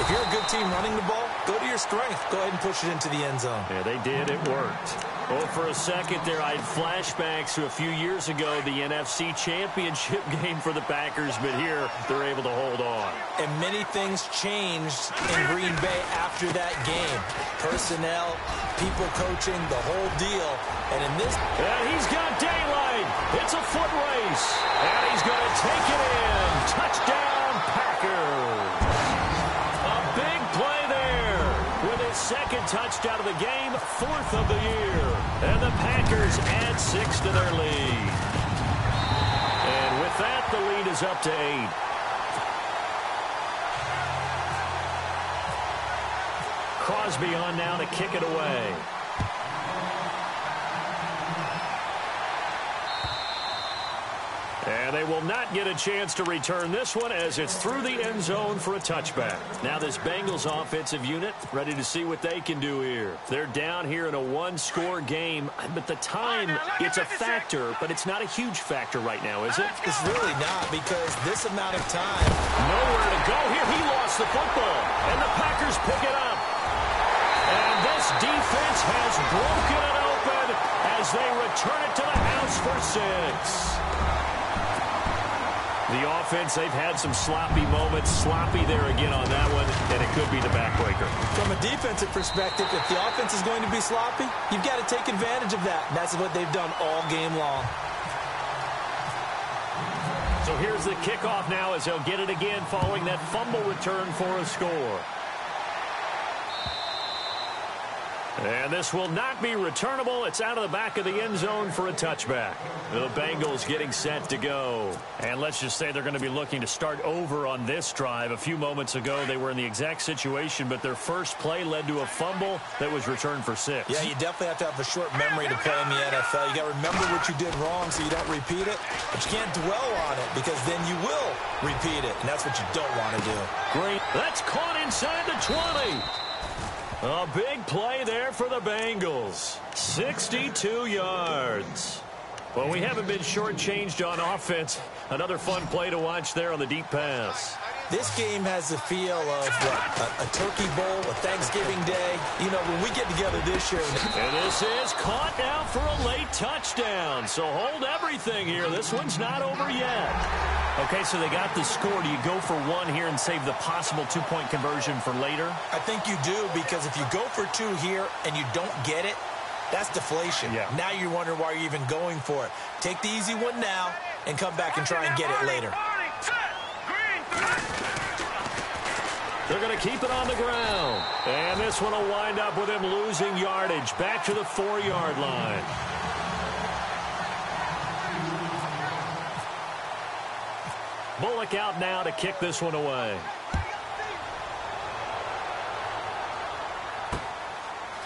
If you're a good team running the ball, go to your strength. Go ahead and push it into the end zone. Yeah, they did. It worked. Well, for a second there, I had flashbacks to a few years ago, the NFC Championship game for the Packers, but here they're able to hold on. And many things changed in Green Bay after that game. Personnel, people coaching, the whole deal. And in this... And he's got daylight. It's a foot race. And he's going to take it in. Touchdown, Packers. A big play there. With his 2nd touchdown of the game, 4th of the year. And the Packers add 6 to their lead. And with that, the lead is up to 8. Crosby on now to kick it away. And they will not get a chance to return this one as it's through the end zone for a touchback. Now this Bengals offensive unit ready to see what they can do here. They're down here in a one-score game, but the time, it's a factor, but it's not a huge factor right now, is it? It's really not, because this amount of time. Nowhere to go here. He lost the football, and the Packers pick it up. And this defense has broken it open as they return it to the house for 6. The offense, they've had some sloppy moments. Sloppy there again on that one, and it could be the backbreaker. From a defensive perspective, if the offense is going to be sloppy, you've got to take advantage of that. And that's what they've done all game long. So here's the kickoff now as they'll get it again following that fumble return for a score. And this will not be returnable. It's out of the back of the end zone for a touchback. The Bengals getting set to go. And let's just say they're going to be looking to start over on this drive. A few moments ago, they were in the exact situation, but their first play led to a fumble that was returned for 6. Yeah, you definitely have to have a short memory to play in the NFL. You got to remember what you did wrong so you don't repeat it, but you can't dwell on it because then you will repeat it, and that's what you don't want to do. Great. That's caught inside the 20. A big play there for the Bengals. 62 yards. Well, we haven't been shortchanged on offense. Another fun play to watch there on the deep pass. This game has the feel of a turkey bowl, a Thanksgiving day. You know, when we get together this year. And this is caught now for a late touchdown. So hold everything here. This one's not over yet. Okay, so they got the score. Do you go for one here and save the possible two-point conversion for later? I think you do, because if you go for 2 here and you don't get it, that's deflation. Yeah. Now you're wondering why you're even going for it. Take the easy one now and come back and try and get it later. They're going to keep it on the ground. And this one will wind up with him losing yardage back to the 4-yard line. Bullock out now to kick this one away.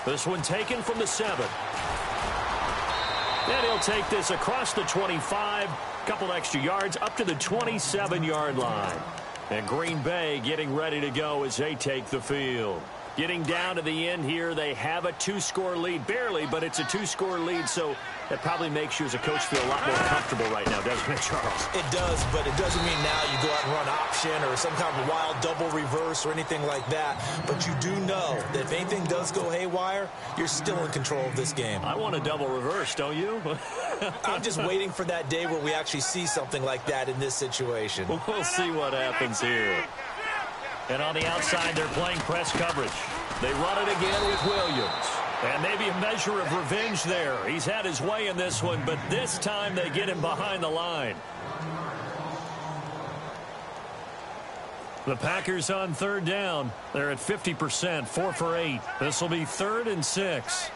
This one taken from the 7. And he'll take this across the 25. Couple extra yards up to the 27-yard line. And Green Bay getting ready to go as they take the field. Getting down to the end here, they have a 2-score lead. Barely, but it's a 2-score lead, so that probably makes you as a coach feel a lot more comfortable right now, doesn't it, Charles? It does, but it doesn't mean now you go out and run option or some kind of wild double reverse or anything like that. But you do know that if anything does go haywire, you're still in control of this game. I want a double reverse, don't you? I'm just waiting for that day where we actually see something like that in this situation. We'll see what happens here. And on the outside, they're playing press coverage. They run it again with Williams. And maybe a measure of revenge there. He's had his way in this one, but this time they get him behind the line. The Packers on 3rd down. They're at 50%, 4 for 8. This will be 3rd and 6.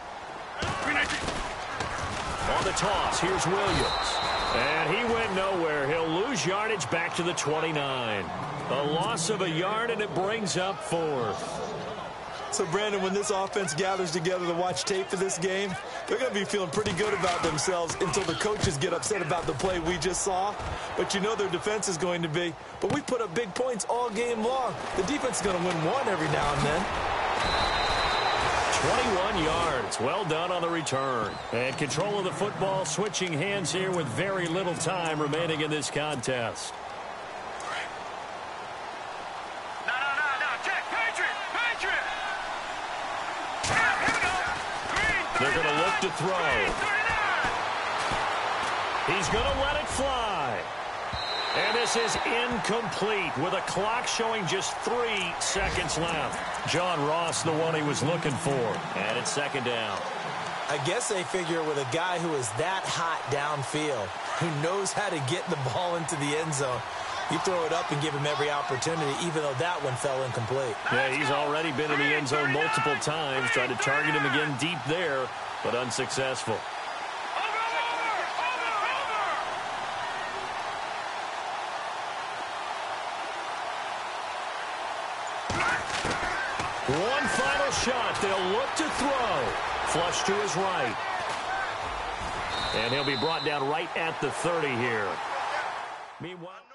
On the toss, here's Williams. And he went nowhere. He'll lose yardage back to the 29. A loss of a yard, and it brings up 4th. So, Brandon, when this offense gathers together to watch tape for this game, they're going to be feeling pretty good about themselves until the coaches get upset about the play we just saw. But you know their defense is going to be. But we put up big points all game long. The defense is going to win one every now and then. 21 yards. Well done on the return. And control of the football, switching hands here with very little time remaining in this contest. They're going to look to throw. He's going to let it fly. And this is incomplete with a clock showing just 3 seconds left. John Ross, the one he was looking for. And it's 2nd down. I guess they figure with a guy who is that hot downfield, who knows how to get the ball into the end zone, you throw it up and give him every opportunity, even though that one fell incomplete. Yeah, he's already been in the end zone multiple times, tried to target him again deep there, but unsuccessful. One final shot. They'll look to throw. Flush to his right. And he'll be brought down right at the 30 here. Meanwhile...